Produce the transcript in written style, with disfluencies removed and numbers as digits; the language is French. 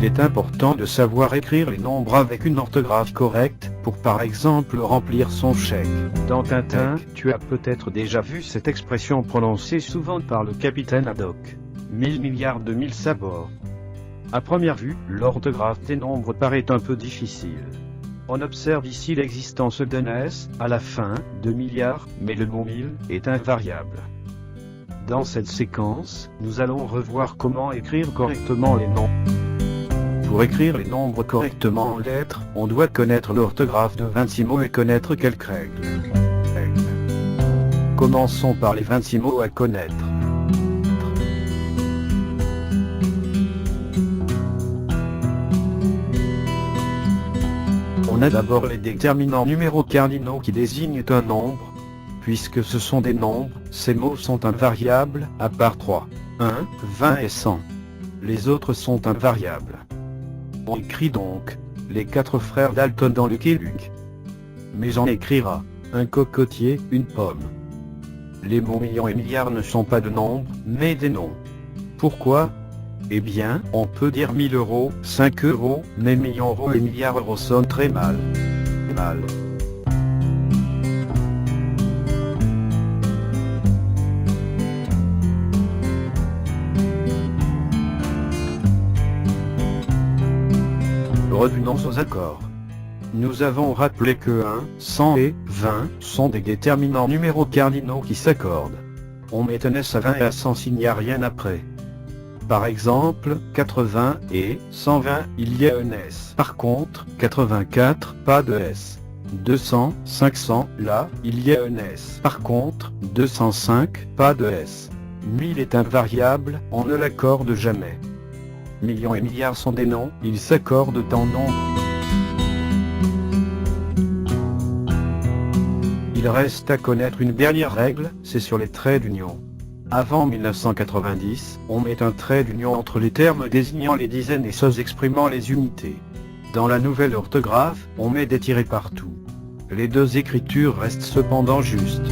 Il est important de savoir écrire les nombres avec une orthographe correcte, pour par exemple remplir son chèque. Dans Tintin, tu as peut-être déjà vu cette expression prononcée souvent par le capitaine Haddock. 1000 milliards de 1000 sabords. À première vue, l'orthographe des nombres paraît un peu difficile. On observe ici l'existence d'un S, à la fin, de milliards, mais le mot 1000 est invariable. Dans cette séquence, nous allons revoir comment écrire correctement les nombres. Pour écrire les nombres correctement en lettres, on doit connaître l'orthographe de 26 mots et connaître quelques règles. Commençons par les 26 mots à connaître. On a d'abord les déterminants numéros cardinaux qui désignent un nombre. Puisque ce sont des nombres, ces mots sont invariables, à part 3, 1, 20 et 100. Les autres sont invariables. On écrit donc les 4 frères Dalton dans Lucky Luke. Mais on écrira un cocotier, une pomme. Les mots millions et milliards ne sont pas de nombres, mais des noms. Pourquoi ? Eh bien, on peut dire 1000 euros, 5 euros, mais millions euros et milliards euros sonnent très mal. Revenons aux accords. Nous avons rappelé que 1, 100 et 20 sont des déterminants numéros cardinaux qui s'accordent. On met un S à 20 et à 100 s'il n'y a rien après. Par exemple, 80 et 120, il y a un S. Par contre, 84, pas de S. 200, 500, là, il y a un S. Par contre, 205, pas de S. 1000 est invariable, on ne l'accorde jamais. Millions et milliards sont des noms, ils s'accordent en nombre. Il reste à connaître une dernière règle, c'est sur les traits d'union. Avant 1990, on met un trait d'union entre les termes désignant les dizaines et ceux exprimant les unités. Dans la nouvelle orthographe, on met des tirets partout. Les deux écritures restent cependant justes.